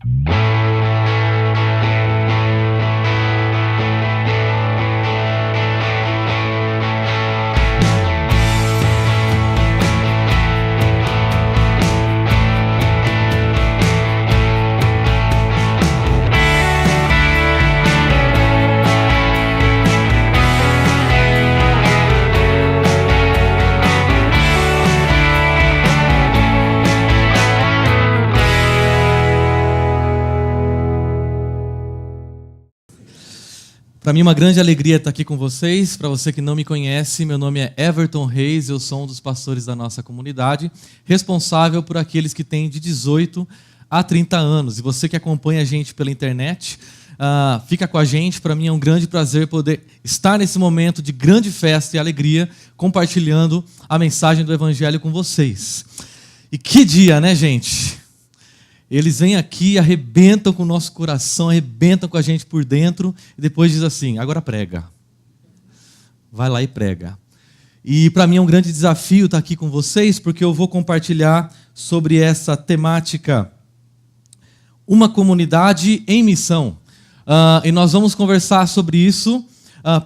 Para mim é uma grande alegria estar aqui com vocês. Para você que não me conhece, meu nome é Everton Reis, eu sou um dos pastores da nossa comunidade, responsável por aqueles que têm de 18 a 30 anos. E você que acompanha a gente pela internet, fica com a gente. Para mim é um grande prazer poder estar nesse momento de grande festa e alegria, compartilhando a mensagem do Evangelho com vocês. E que dia, né, gente? Eles vêm aqui, arrebentam com o nosso coração, arrebentam com a gente por dentro, e depois diz assim, agora prega. Vai lá e prega. E para mim é um grande desafio estar aqui com vocês, porque eu vou compartilhar sobre essa temática, uma comunidade em missão. E nós vamos conversar sobre isso,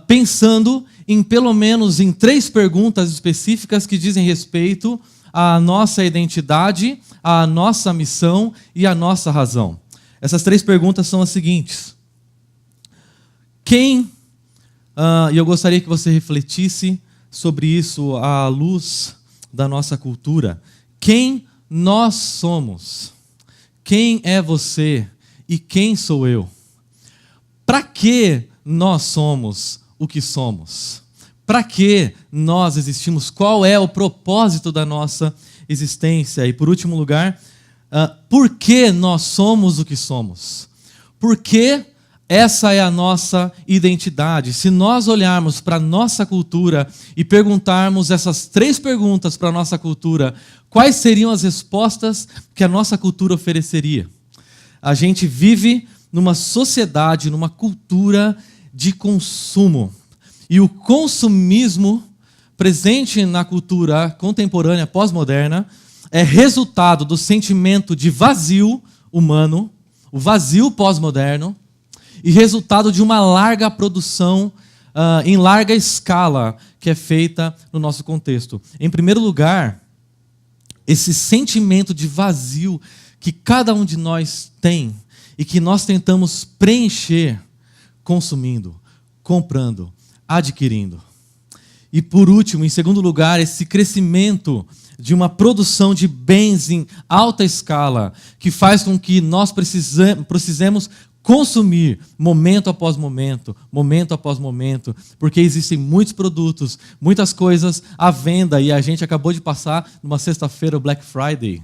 pensando em pelo menos em 3 perguntas específicas que dizem respeito à nossa identidade, à nossa missão e à nossa razão. Essas 3 perguntas são as seguintes. E eu gostaria que você refletisse sobre isso à luz da nossa cultura. Quem nós somos? Quem é você e quem sou eu? Para que nós somos o que somos? Para que nós existimos? Qual é o propósito da nossa existência? E por último lugar, por que nós somos o que somos? Porque essa é a nossa identidade. Se nós olharmos para a nossa cultura e perguntarmos essas 3 perguntas para a nossa cultura, quais seriam as respostas que a nossa cultura ofereceria? A gente vive numa sociedade, numa cultura de consumo. E o consumismo presente na cultura contemporânea, pós-moderna, é resultado do sentimento de vazio humano, o vazio pós-moderno, e resultado de uma larga produção em larga escala que é feita no nosso contexto. Em primeiro lugar, esse sentimento de vazio que cada um de nós tem e que nós tentamos preencher consumindo, comprando, adquirindo. E por último, em segundo lugar, esse crescimento de uma produção de bens em alta escala que faz com que nós precisemos consumir momento após momento, momento após momento, porque existem muitos produtos, muitas coisas à venda, e a gente acabou de passar numa sexta-feira o Black Friday,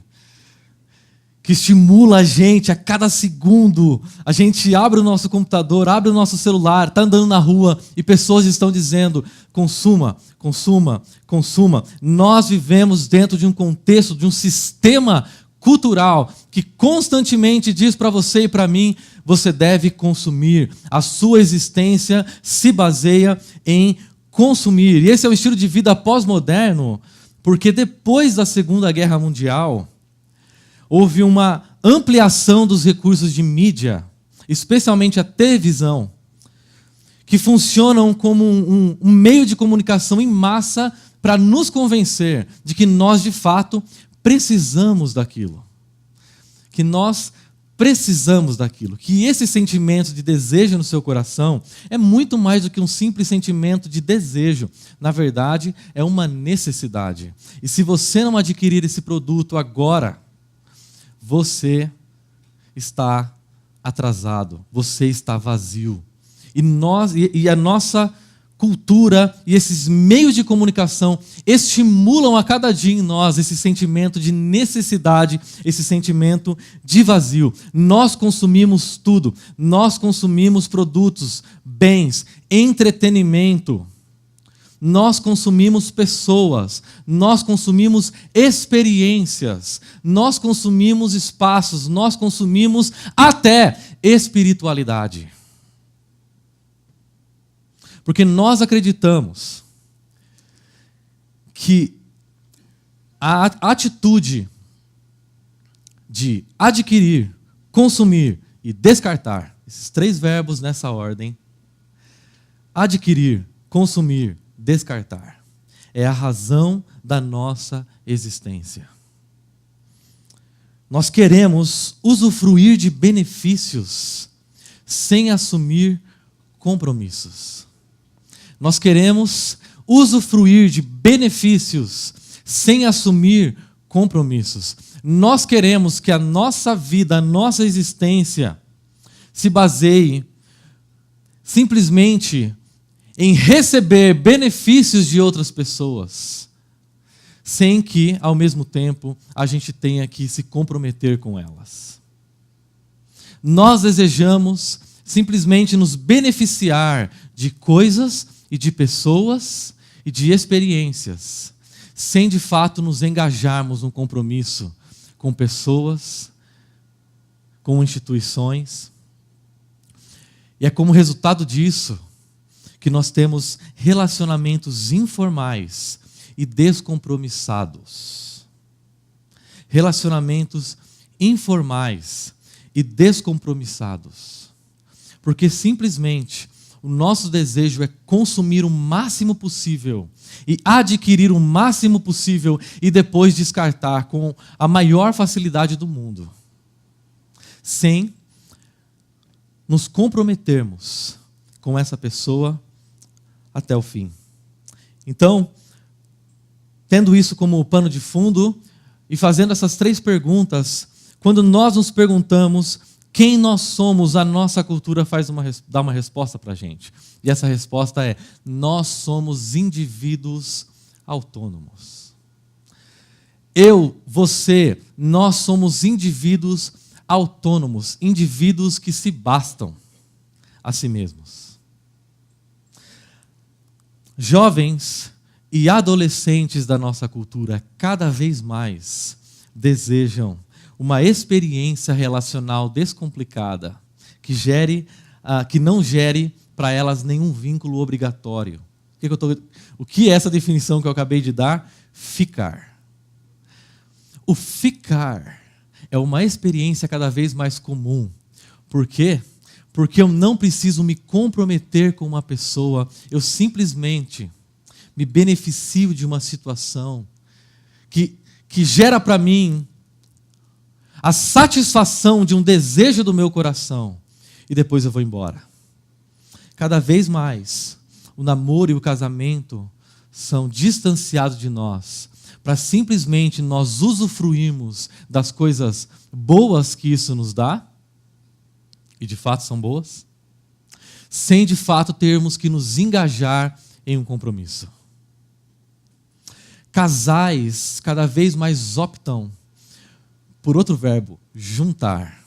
que estimula a gente a cada segundo. A gente abre o nosso computador, abre o nosso celular, está andando na rua e pessoas estão dizendo, consuma, consuma, consuma. Nós vivemos dentro de um contexto, de um sistema cultural que constantemente diz para você e para mim, você deve consumir. A sua existência se baseia em consumir. E esse é o estilo de vida pós-moderno, porque depois da Segunda Guerra Mundial, houve uma ampliação dos recursos de mídia, especialmente a televisão, que funcionam como um meio de comunicação em massa para nos convencer de que nós, de fato, precisamos daquilo. Que nós precisamos daquilo. Que esse sentimento de desejo no seu coração é muito mais do que um simples sentimento de desejo. Na verdade, é uma necessidade. E se você não adquirir esse produto agora, você está atrasado, você está vazio. E a nossa cultura e esses meios de comunicação estimulam a cada dia em nós esse sentimento de necessidade, esse sentimento de vazio. Nós consumimos tudo, nós consumimos produtos, bens, entretenimento. Nós consumimos pessoas, nós consumimos experiências, nós consumimos espaços, nós consumimos até espiritualidade. Porque nós acreditamos que a atitude de adquirir, consumir e descartar. Esses 3 verbos nessa ordem. Adquirir, consumir, descartar. É a razão da nossa existência. Nós queremos usufruir de benefícios sem assumir compromissos. Nós queremos usufruir de benefícios sem assumir compromissos. Nós queremos que a nossa vida, a nossa existência, se baseie simplesmente em receber benefícios de outras pessoas, sem que, ao mesmo tempo, a gente tenha que se comprometer com elas. Nós desejamos simplesmente nos beneficiar de coisas e de pessoas e de experiências, sem de fato nos engajarmos num compromisso com pessoas, com instituições. E é como resultado disso que nós temos relacionamentos informais e descompromissados. Relacionamentos informais e descompromissados. Porque simplesmente o nosso desejo é consumir o máximo possível e adquirir o máximo possível e depois descartar com a maior facilidade do mundo, sem nos comprometermos com essa pessoa até o fim. Então, tendo isso como pano de fundo e fazendo essas 3 perguntas, quando nós nos perguntamos quem nós somos, a nossa cultura dá uma resposta para a gente. E essa resposta é: nós somos indivíduos autônomos. Eu, você, nós somos indivíduos autônomos, indivíduos que se bastam a si mesmos. Jovens e adolescentes da nossa cultura cada vez mais desejam uma experiência relacional descomplicada, que não gere para elas nenhum vínculo obrigatório. O que é essa definição que eu acabei de dar? Ficar. O ficar é uma experiência cada vez mais comum. Por quê? Porque eu não preciso me comprometer com uma pessoa, eu simplesmente me beneficio de uma situação que gera para mim a satisfação de um desejo do meu coração e depois eu vou embora. Cada vez mais, o namoro e o casamento são distanciados de nós, para simplesmente nós usufruirmos das coisas boas que isso nos dá, e de fato são boas, sem de fato termos que nos engajar em um compromisso. Casais cada vez mais optam por outro verbo, juntar.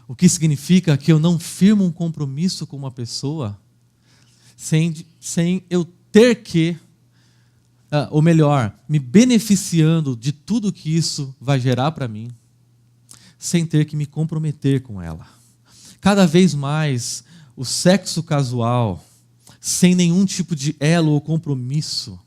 O que significa que eu não firmo um compromisso com uma pessoa sem eu ter que, ou melhor, me beneficiando de tudo que isso vai gerar para mim, sem ter que me comprometer com ela. Cada vez mais o sexo casual, sem nenhum tipo de elo ou compromisso,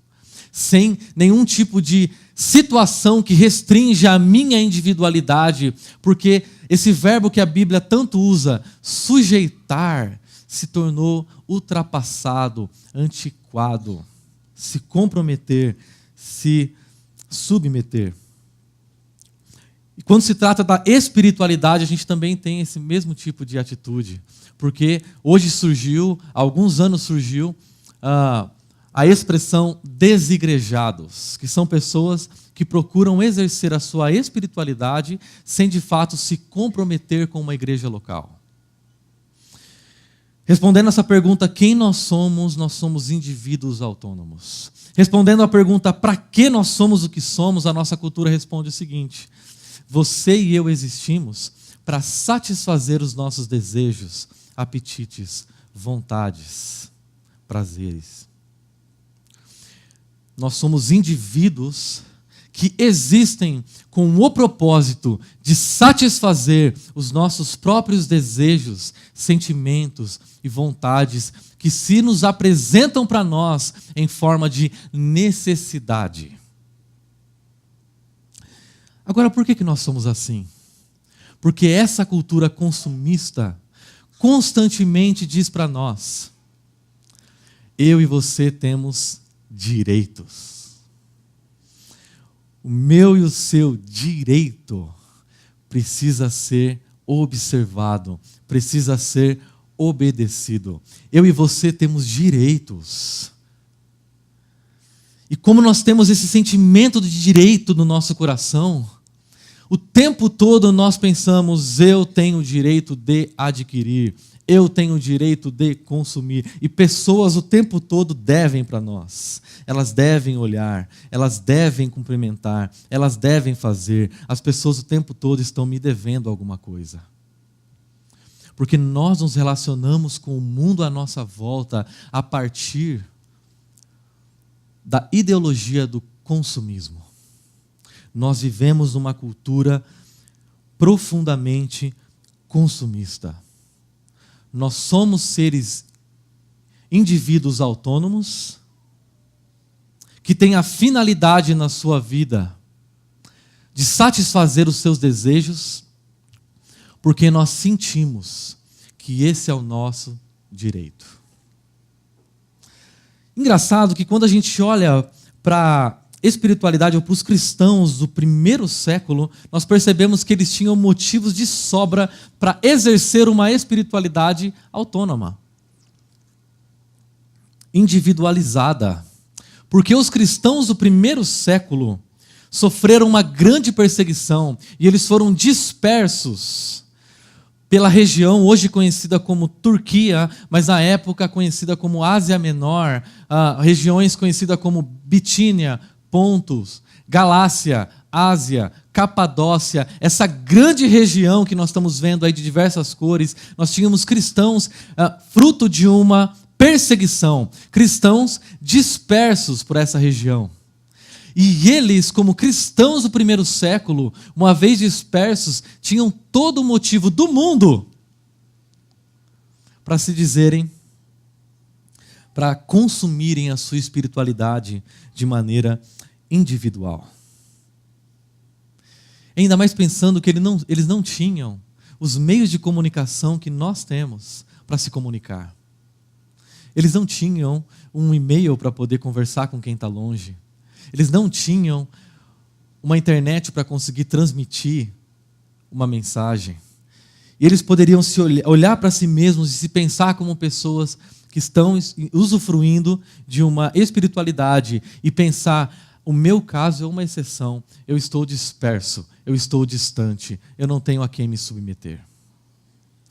sem nenhum tipo de situação que restringe a minha individualidade, porque esse verbo que a Bíblia tanto usa, sujeitar, se tornou ultrapassado, antiquado. Se comprometer, se submeter. E quando se trata da espiritualidade, a gente também tem esse mesmo tipo de atitude. Porque hoje surgiu, há alguns anos surgiu, a expressão desigrejados, que são pessoas que procuram exercer a sua espiritualidade sem de fato se comprometer com uma igreja local. Respondendo essa pergunta, quem nós somos indivíduos autônomos. Respondendo à pergunta, para que nós somos o que somos, a nossa cultura responde o seguinte: você e eu existimos para satisfazer os nossos desejos, apetites, vontades, prazeres. Nós somos indivíduos que existem com o propósito de satisfazer os nossos próprios desejos, sentimentos e vontades que se nos apresentam para nós em forma de necessidade. Agora, por que nós somos assim? Porque essa cultura consumista constantemente diz para nós: eu e você temos direitos. O meu e o seu direito precisa ser observado, precisa ser obedecido. Eu e você temos direitos. E como nós temos esse sentimento de direito no nosso coração, o tempo todo nós pensamos: eu tenho o direito de adquirir, eu tenho o direito de consumir. E pessoas o tempo todo devem para nós. Elas devem olhar, elas devem cumprimentar, elas devem fazer. As pessoas o tempo todo estão me devendo alguma coisa. Porque nós nos relacionamos com o mundo à nossa volta a partir da ideologia do consumismo. Nós vivemos numa cultura profundamente consumista. Nós somos seres, indivíduos autônomos, que têm a finalidade na sua vida de satisfazer os seus desejos, porque nós sentimos que esse é o nosso direito. Engraçado que quando a gente olha para a espiritualidade ou para os cristãos do primeiro século, nós percebemos que eles tinham motivos de sobra para exercer uma espiritualidade autônoma, individualizada. Porque os cristãos do primeiro século sofreram uma grande perseguição e eles foram dispersos pela região hoje conhecida como Turquia, mas na época conhecida como Ásia Menor, regiões conhecidas como Bitínia, Pontos, Galácia, Ásia, Capadócia, essa grande região que nós estamos vendo aí de diversas cores. Nós tínhamos cristãos fruto de uma perseguição, cristãos dispersos por essa região. E eles, como cristãos do primeiro século, uma vez dispersos, tinham todo o motivo do mundo para se dizerem, para consumirem a sua espiritualidade de maneira individual. Ainda mais pensando que eles não tinham os meios de comunicação que nós temos para se comunicar. Eles não tinham um e-mail para poder conversar com quem está longe. Eles não tinham uma internet para conseguir transmitir uma mensagem. E eles poderiam se olhar para si mesmos e se pensar como pessoas que estão usufruindo de uma espiritualidade e pensar: o meu caso é uma exceção, eu estou disperso, eu estou distante, eu não tenho a quem me submeter.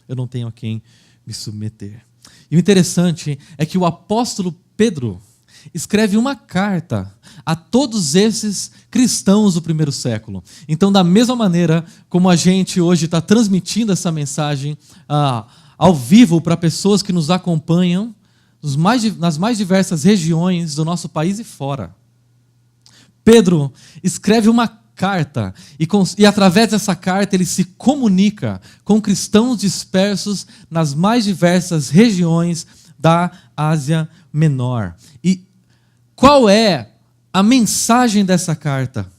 Eu não tenho a quem me submeter. E o interessante é que o apóstolo Pedro escreve uma carta a todos esses cristãos do primeiro século. Então, da mesma maneira como a gente hoje está transmitindo essa mensagem ao vivo para pessoas que nos acompanham nas mais diversas regiões do nosso país e fora, Pedro escreve uma carta e através dessa carta ele se comunica com cristãos dispersos nas mais diversas regiões da Ásia Menor. E qual é a mensagem dessa carta?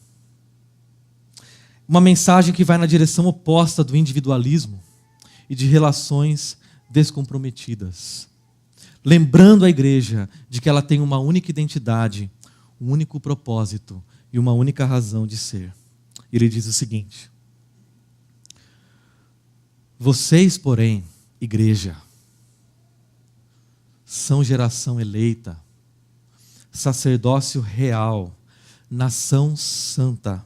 Uma mensagem que vai na direção oposta do individualismo e de relações descomprometidas. Lembrando a igreja de que ela tem uma única identidade, um único propósito e uma única razão de ser. Ele diz o seguinte: vocês, porém, igreja, são geração eleita, sacerdócio real, nação santa,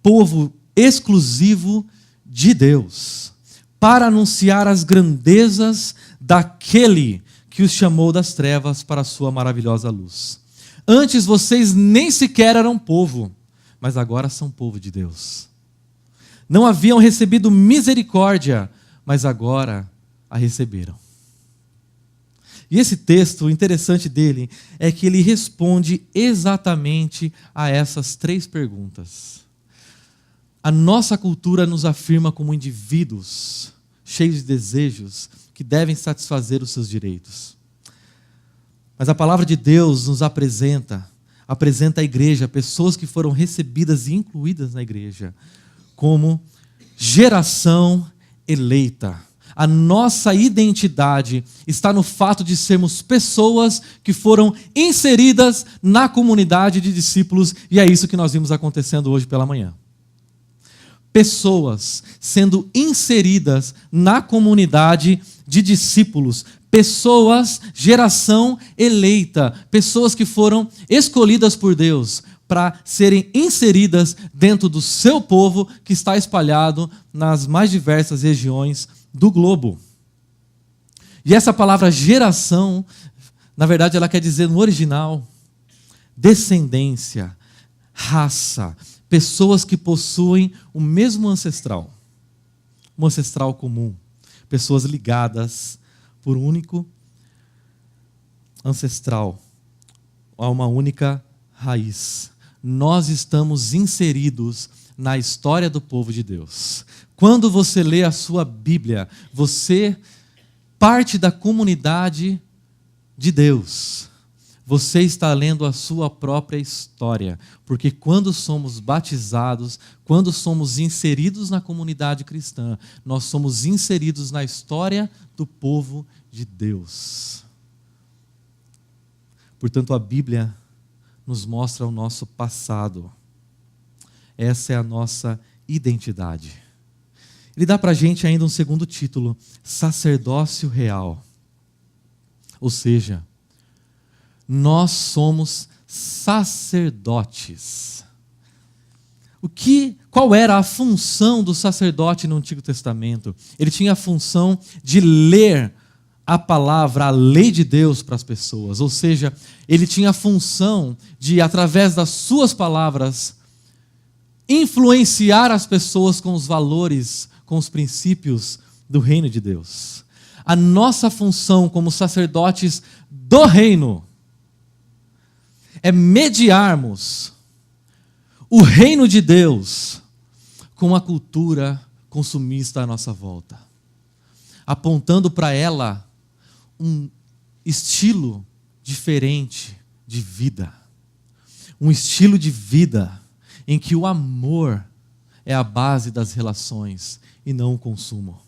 povo exclusivo de Deus, para anunciar as grandezas daquele que os chamou das trevas para a sua maravilhosa luz. Antes vocês nem sequer eram povo, mas agora são povo de Deus. Não haviam recebido misericórdia, mas agora a receberam. E esse texto, o interessante dele é que ele responde exatamente a essas três perguntas. A nossa cultura nos afirma como indivíduos cheios de desejos que devem satisfazer os seus direitos. Mas a palavra de Deus nos apresenta a igreja, pessoas que foram recebidas e incluídas na igreja, como geração eleita. A nossa identidade está no fato de sermos pessoas que foram inseridas na comunidade de discípulos, e é isso que nós vimos acontecendo hoje pela manhã. Pessoas sendo inseridas na comunidade de discípulos, pessoas, geração eleita, pessoas que foram escolhidas por Deus para serem inseridas dentro do seu povo que está espalhado nas mais diversas regiões do globo. E essa palavra geração, na verdade ela quer dizer no original, descendência, raça, pessoas que possuem o mesmo ancestral, um ancestral comum, pessoas ligadas por um único ancestral, a uma única raiz. Nós estamos inseridos na história do povo de Deus. Quando você lê a sua Bíblia, você parte da comunidade de Deus. Você está lendo a sua própria história, porque quando somos batizados, quando somos inseridos na comunidade cristã, nós somos inseridos na história do povo de Deus. Portanto, a Bíblia nos mostra o nosso passado. Essa é a nossa identidade. Ele dá para a gente ainda um segundo título, sacerdócio real. Ou seja, nós somos sacerdotes. Qual era a função do sacerdote no Antigo Testamento? Ele tinha a função de ler a palavra, a lei de Deus para as pessoas. Ou seja, ele tinha a função de, através das suas palavras, influenciar as pessoas com os valores, com os princípios do reino de Deus. A nossa função como sacerdotes do reino é mediarmos o reino de Deus com a cultura consumista à nossa volta, apontando para ela um estilo diferente de vida, um estilo de vida em que o amor é a base das relações e não o consumo.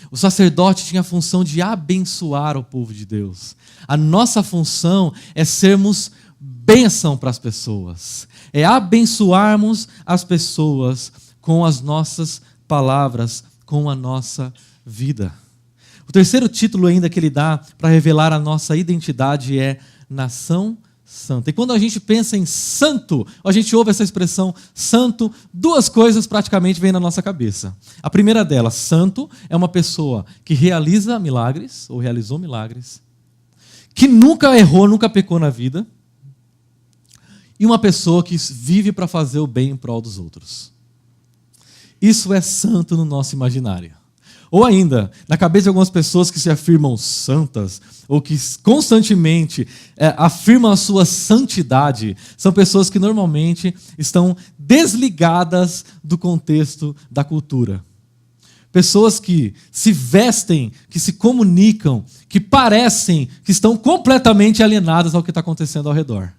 O sacerdote tinha a função de abençoar o povo de Deus. A nossa função é sermos bênção para as pessoas, é abençoarmos as pessoas com as nossas palavras, com a nossa vida. O terceiro título ainda que ele dá para revelar a nossa identidade é nação santa. E quando a gente pensa em santo, a gente ouve essa expressão santo, duas coisas praticamente vêm na nossa cabeça. A primeira delas, santo é uma pessoa que realiza milagres, ou realizou milagres, que nunca errou, nunca pecou na vida, e uma pessoa que vive para fazer o bem em prol dos outros. Isso é santo no nosso imaginário. Ou ainda, na cabeça de algumas pessoas que se afirmam santas, ou que constantemente afirmam a sua santidade, são pessoas que normalmente estão desligadas do contexto da cultura. Pessoas que se vestem, que se comunicam, que parecem que estão completamente alienadas ao que está acontecendo ao redor.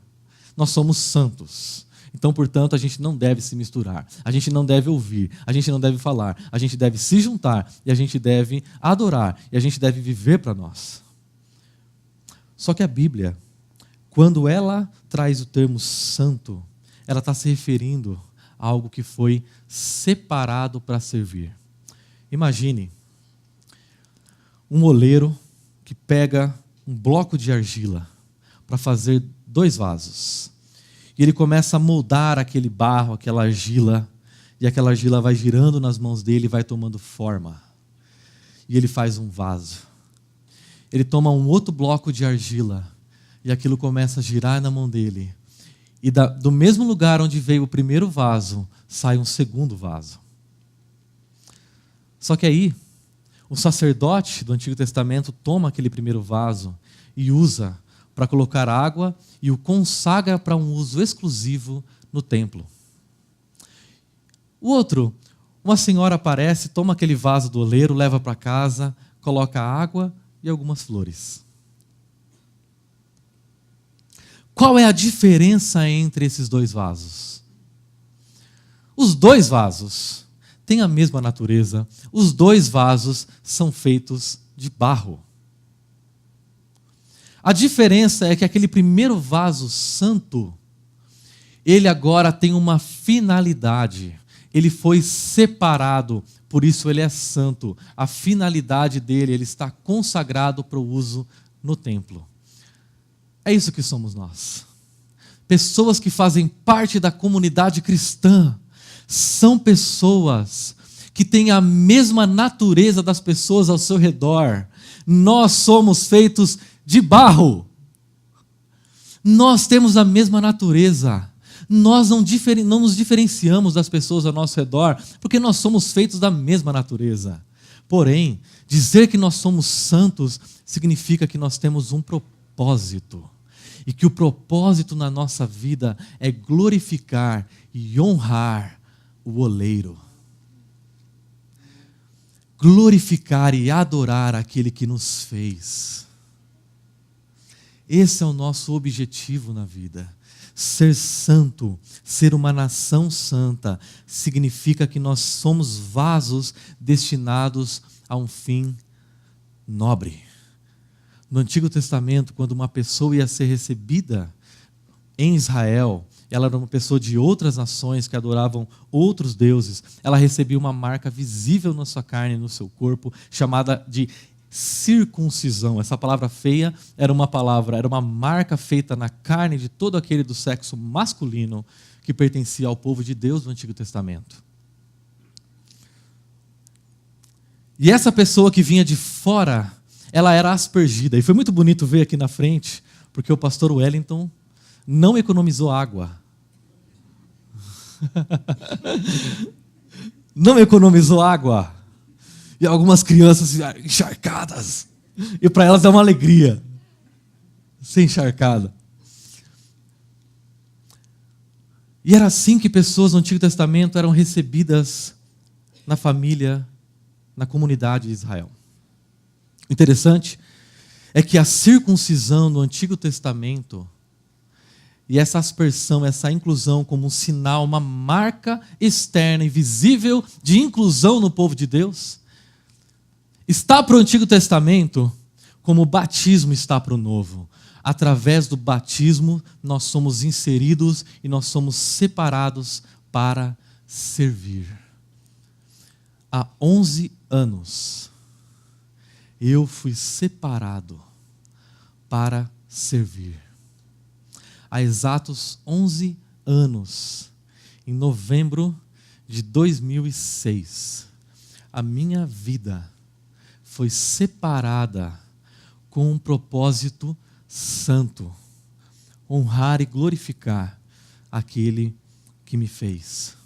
Nós somos santos. Então, portanto, a gente não deve se misturar, a gente não deve ouvir, a gente não deve falar, a gente deve se juntar e a gente deve adorar e a gente deve viver para nós. Só que a Bíblia, quando ela traz o termo santo, ela está se referindo a algo que foi separado para servir. Imagine um oleiro que pega um bloco de argila para fazer 2 vasos. E ele começa a moldar aquele barro, aquela argila, e aquela argila vai girando nas mãos dele e vai tomando forma. E ele faz um vaso. Ele toma um outro bloco de argila, e aquilo começa a girar na mão dele. E do mesmo lugar onde veio o primeiro vaso, sai um segundo vaso. Só que aí, o sacerdote do Antigo Testamento toma aquele primeiro vaso e usa para colocar água e o consagra para um uso exclusivo no templo. O outro, uma senhora aparece, toma aquele vaso do oleiro, leva para casa, coloca água e algumas flores. Qual é a diferença entre esses 2 vasos? Os 2 vasos têm a mesma natureza. Os dois vasos são feitos de barro. A diferença é que aquele primeiro vaso santo, ele agora tem uma finalidade. Ele foi separado, por isso ele é santo. A finalidade dele, ele está consagrado para o uso no templo. É isso que somos nós. Pessoas que fazem parte da comunidade cristã são pessoas que têm a mesma natureza das pessoas ao seu redor. Nós somos feitos de barro. Nós temos a mesma natureza. Nós não nos diferenciamos das pessoas ao nosso redor, porque nós somos feitos da mesma natureza. Porém, dizer que nós somos santos significa que nós temos um propósito. E que o propósito na nossa vida é glorificar e honrar o oleiro. Glorificar e adorar aquele que nos fez. Esse é o nosso objetivo na vida. Ser santo, ser uma nação santa, significa que nós somos vasos destinados a um fim nobre. No Antigo Testamento, quando uma pessoa ia ser recebida em Israel, ela era uma pessoa de outras nações que adoravam outros deuses, ela recebia uma marca visível na sua carne e no seu corpo, chamada de circuncisão. Essa palavra feia era uma marca feita na carne de todo aquele do sexo masculino que pertencia ao povo de Deus do Antigo Testamento. E essa pessoa que vinha de fora, ela era aspergida. E foi muito bonito ver aqui na frente, porque o pastor Wellington não economizou água. Não economizou água. E algumas crianças encharcadas. E para elas é uma alegria ser encharcada. E era assim que pessoas no Antigo Testamento eram recebidas na família, na comunidade de Israel. O interessante é que a circuncisão no Antigo Testamento e essa aspersão, essa inclusão como um sinal, uma marca externa e visível de inclusão no povo de Deus, está para o Antigo Testamento como o batismo está para o Novo. Através do batismo, nós somos inseridos e nós somos separados para servir. Há 11 anos, eu fui separado para servir. Há exatos 11 anos, em novembro de 2006, a minha vida foi separada com um propósito santo, honrar e glorificar aquele que me fez.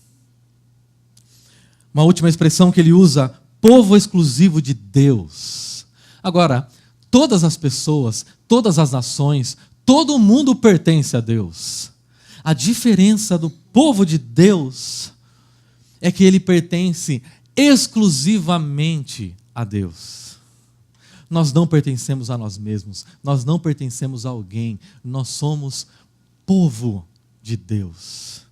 Uma última expressão que ele usa, povo exclusivo de Deus. Agora, todas as pessoas, todas as nações, todo mundo pertence a Deus. A diferença do povo de Deus é que ele pertence exclusivamente a Deus. Nós não pertencemos a nós mesmos, nós não pertencemos a alguém, nós somos povo de Deus.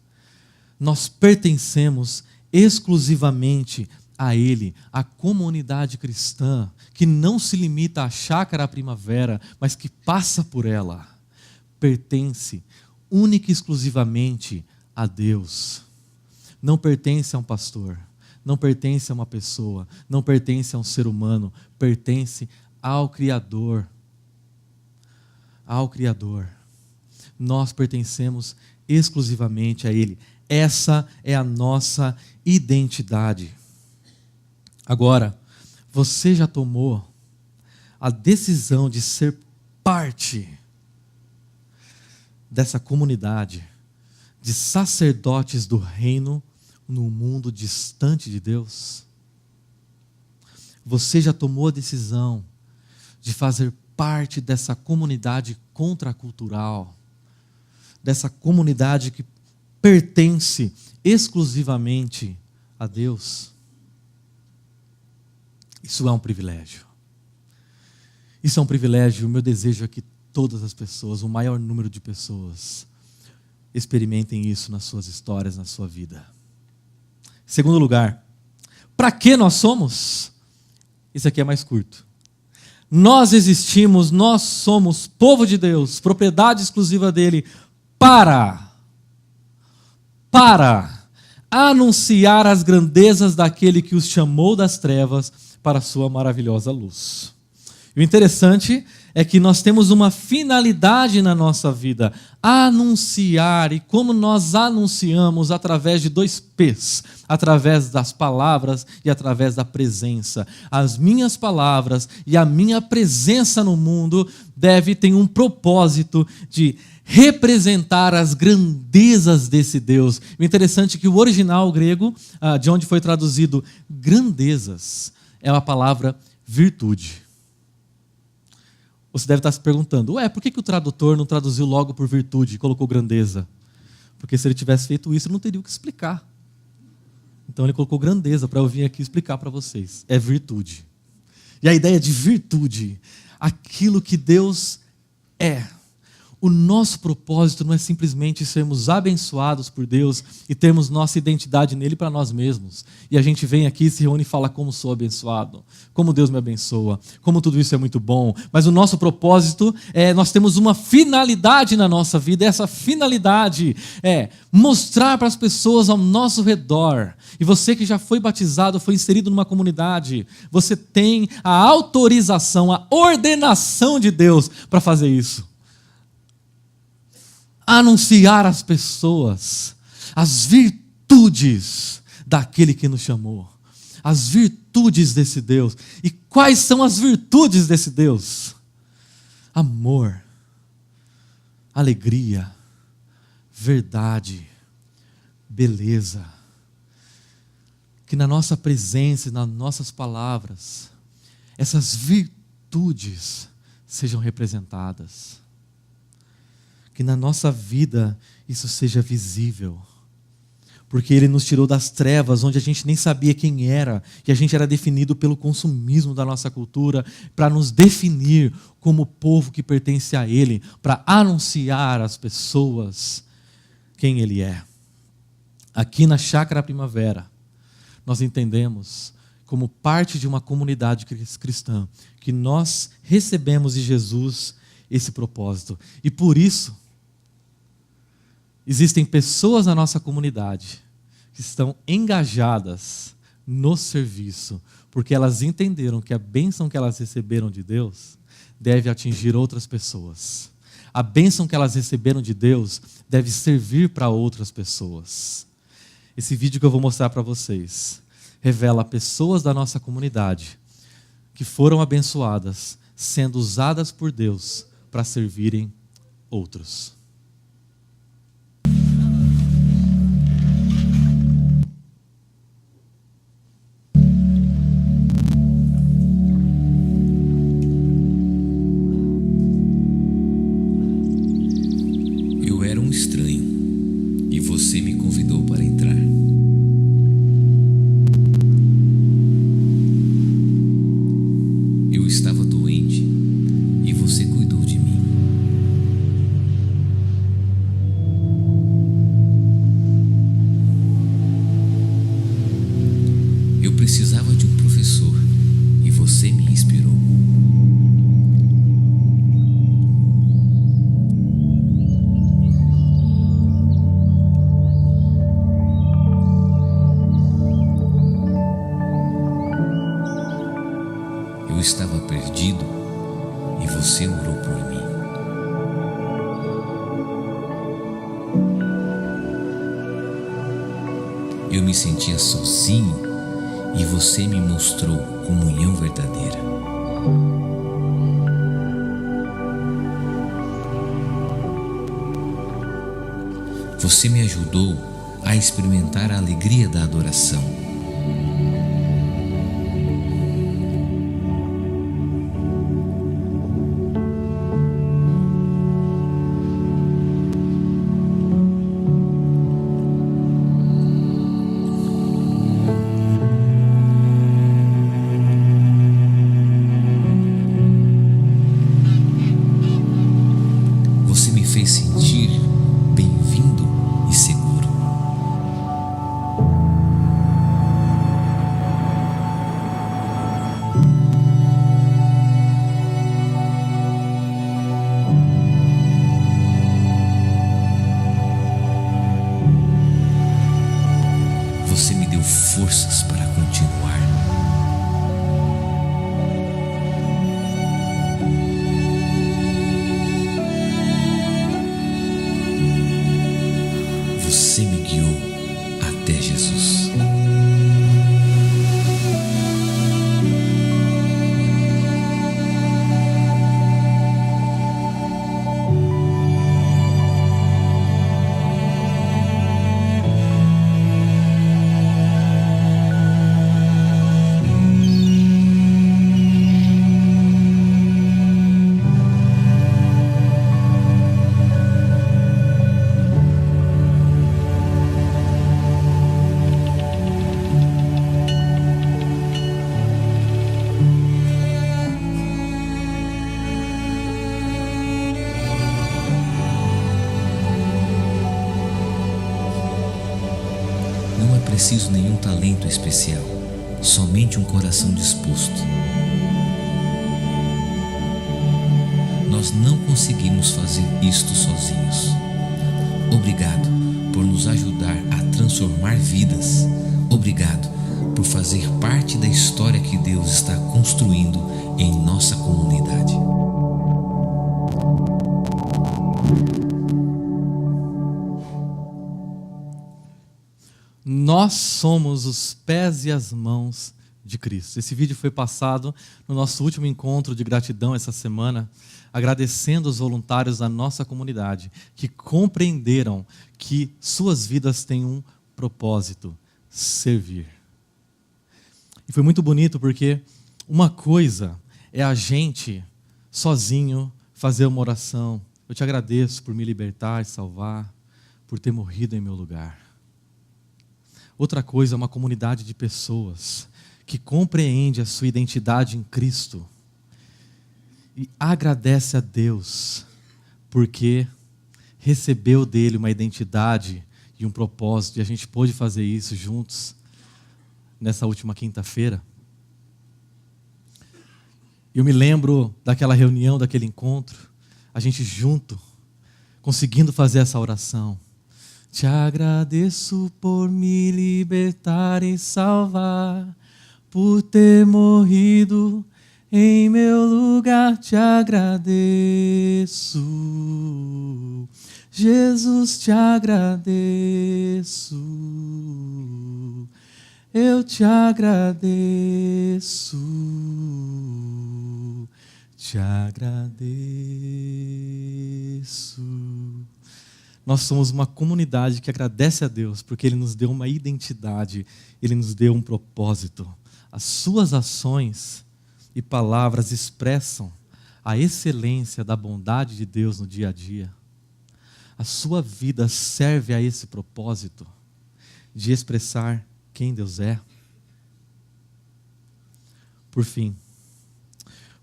Nós pertencemos exclusivamente a Ele, a comunidade cristã, que não se limita à chácara primavera, mas que passa por ela, pertence única e exclusivamente a Deus. Não pertence a um pastor, não pertence a uma pessoa, não pertence a um ser humano, pertence ao Criador. Ao Criador. Nós pertencemos exclusivamente a Ele. Essa é a nossa identidade. Agora, você já tomou a decisão de ser parte dessa comunidade de sacerdotes do reino no mundo distante de Deus? Você já tomou a decisão de fazer parte dessa comunidade contracultural, dessa comunidade que pertence exclusivamente a Deus? Isso é um privilégio. Isso é um privilégio. O meu desejo é que todas as pessoas, o maior número de pessoas, experimentem isso nas suas histórias, na sua vida. Segundo lugar, Para que nós somos? Isso aqui é mais curto. Nós existimos, nós somos povo de Deus, propriedade exclusiva dele, para anunciar as grandezas daquele que os chamou das trevas para a sua maravilhosa luz. E o interessante é que nós temos uma finalidade na nossa vida, anunciar, e como nós anunciamos através de 2 P's, através das palavras e através da presença. As minhas palavras e a minha presença no mundo ter um propósito de representar as grandezas desse Deus. O interessante é que o original grego, de onde foi traduzido grandezas, é a palavra virtude. Você deve estar se perguntando, por que o tradutor não traduziu logo por virtude e colocou grandeza? Porque se ele tivesse feito isso, ele não teria o que explicar. Então ele colocou grandeza para eu vir aqui explicar para vocês. É virtude. E a ideia de virtude, aquilo que Deus é. O nosso propósito não é simplesmente sermos abençoados por Deus e termos nossa identidade nele para nós mesmos. E a gente vem aqui, se reúne e fala como sou abençoado, como Deus me abençoa, como tudo isso é muito bom. Mas o nosso propósito nós temos uma finalidade na nossa vida. E essa finalidade é mostrar para as pessoas ao nosso redor. E você que já foi batizado, foi inserido numa comunidade, você tem a autorização, a ordenação de Deus para fazer isso. Anunciar às pessoas as virtudes daquele que nos chamou, as virtudes desse Deus. E quais são as virtudes desse Deus? Amor, alegria, verdade, beleza. Que na nossa presença e nas nossas palavras, essas virtudes sejam representadas. Que na nossa vida isso seja visível. Porque Ele nos tirou das trevas, onde a gente nem sabia quem era, e a gente era definido pelo consumismo da nossa cultura, para nos definir como povo que pertence a Ele, para anunciar às pessoas quem Ele é. Aqui na Chácara Primavera, nós entendemos, como parte de uma comunidade cristã, que nós recebemos de Jesus esse propósito. E por isso, existem pessoas na nossa comunidade que estão engajadas no serviço, porque elas entenderam que a bênção que elas receberam de Deus deve atingir outras pessoas. A bênção que elas receberam de Deus deve servir para outras pessoas. Esse vídeo que eu vou mostrar para vocês revela pessoas da nossa comunidade que foram abençoadas, sendo usadas por Deus para servirem outros. Eu era um estranho e você me convidou para entrar. Eu estava doente e você cuidou de mim. Eu precisava de um professor e você me inspirou. Eu estava perdido e você orou por mim. Eu me sentia sozinho e você me mostrou comunhão verdadeira. Você me ajudou a experimentar a alegria da adoração. Você me fez sentir bem-vindo e seguro. preciso nenhum talento especial, somente um coração disposto. Nós não conseguimos fazer isto sozinhos. Obrigado por nos ajudar a transformar vidas. Obrigado por fazer parte da história que Deus está construindo em nossa comunidade. Nós somos os pés e as mãos de Cristo. Esse vídeo foi passado no nosso último encontro de gratidão essa semana, agradecendo os voluntários da nossa comunidade que compreenderam que suas vidas têm um propósito: servir. E foi muito bonito porque uma coisa é a gente sozinho fazer uma oração: eu te agradeço por me libertar e salvar, por ter morrido em meu lugar. Outra coisa é uma comunidade de pessoas que compreende a sua identidade em Cristo e agradece a Deus porque recebeu dele uma identidade e um propósito, e a gente pôde fazer isso juntos nessa última quinta-feira. Eu me lembro daquela reunião, daquele encontro, a gente junto, conseguindo fazer essa oração: te agradeço por me libertar e salvar, por ter morrido em meu lugar. Te agradeço, Jesus, te agradeço, eu te agradeço, te agradeço. Nós somos uma comunidade que agradece a Deus porque Ele nos deu uma identidade, Ele nos deu um propósito. As suas ações e palavras expressam a excelência da bondade de Deus no dia a dia. A sua vida serve a esse propósito de expressar quem Deus é. Por fim,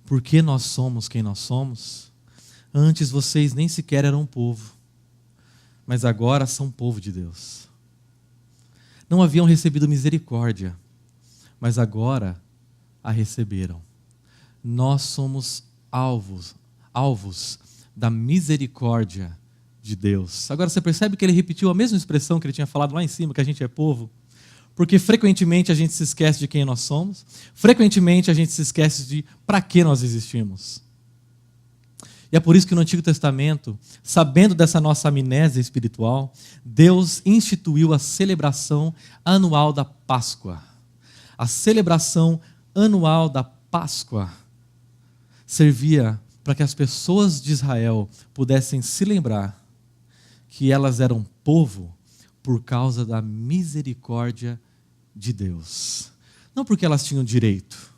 por que nós somos quem nós somos? Antes vocês nem sequer eram um povo, mas agora são povo de Deus. Não haviam recebido misericórdia, mas agora a receberam. Nós somos alvos da misericórdia de Deus. Agora você percebe que ele repetiu a mesma expressão que ele tinha falado lá em cima, que a gente é povo? Porque frequentemente a gente se esquece de quem nós somos, frequentemente a gente se esquece de para que nós existimos. E é por isso que no Antigo Testamento, sabendo dessa nossa amnésia espiritual, Deus instituiu a celebração anual da Páscoa. A celebração anual da Páscoa servia para que as pessoas de Israel pudessem se lembrar que elas eram povo por causa da misericórdia de Deus. Não porque elas tinham direito,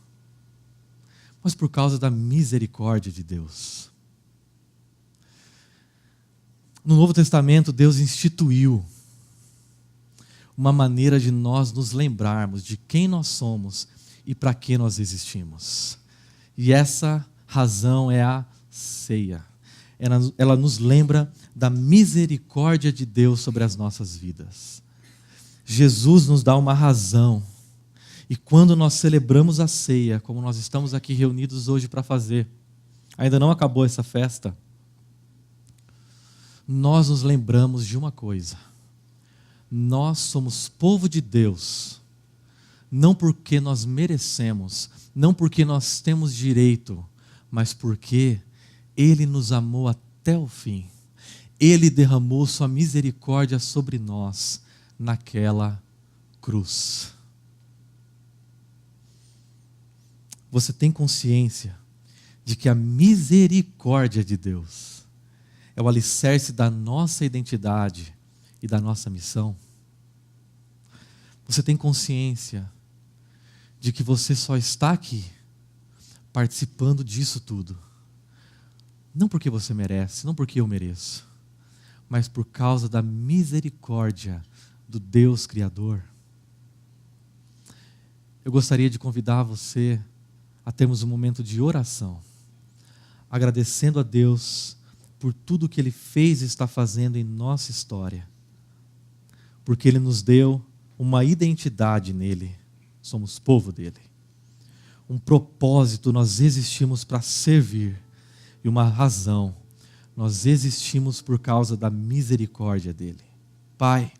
mas por causa da misericórdia de Deus. No Novo Testamento, Deus instituiu uma maneira de nós nos lembrarmos de quem nós somos e para que nós existimos. E essa razão é a ceia. Ela nos lembra da misericórdia de Deus sobre as nossas vidas. Jesus nos dá uma razão. E quando nós celebramos a ceia, como nós estamos aqui reunidos hoje para fazer, ainda não acabou essa festa, nós nos lembramos de uma coisa: nós somos povo de Deus, não porque nós merecemos, não porque nós temos direito, mas porque Ele nos amou até o fim. Ele derramou sua misericórdia sobre nós naquela cruz. Você tem consciência de que a misericórdia de Deus é o alicerce da nossa identidade e da nossa missão? Você tem consciência de que você só está aqui participando disso tudo, não porque você merece, não porque eu mereço, mas por causa da misericórdia do Deus Criador? Eu gostaria de convidar você a termos um momento de oração, agradecendo a Deus por tudo que Ele fez e está fazendo em nossa história, porque Ele nos deu uma identidade nele. Somos povo dele. Um propósito, nós existimos para servir. E uma razão, nós existimos por causa da misericórdia dele. Pai,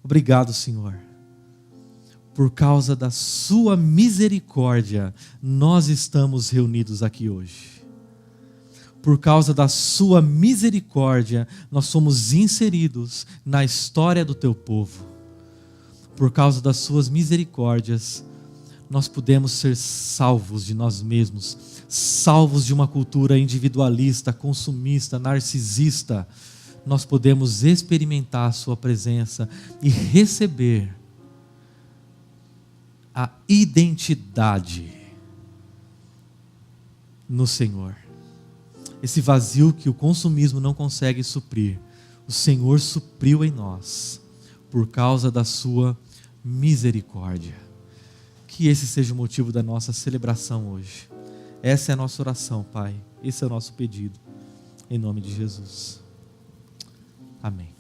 obrigado, Senhor. Por causa da sua misericórdia, nós estamos reunidos aqui hoje. Por causa da sua misericórdia, nós somos inseridos na história do teu povo. Por causa das suas misericórdias, nós podemos ser salvos de nós mesmos, salvos de uma cultura individualista, consumista, narcisista. Nós podemos experimentar a sua presença e receber a identidade no Senhor. Esse vazio que o consumismo não consegue suprir, o Senhor supriu em nós, por causa da sua misericórdia. Que esse seja o motivo da nossa celebração hoje. Essa é a nossa oração, Pai. Esse é o nosso pedido. Em nome de Jesus. Amém.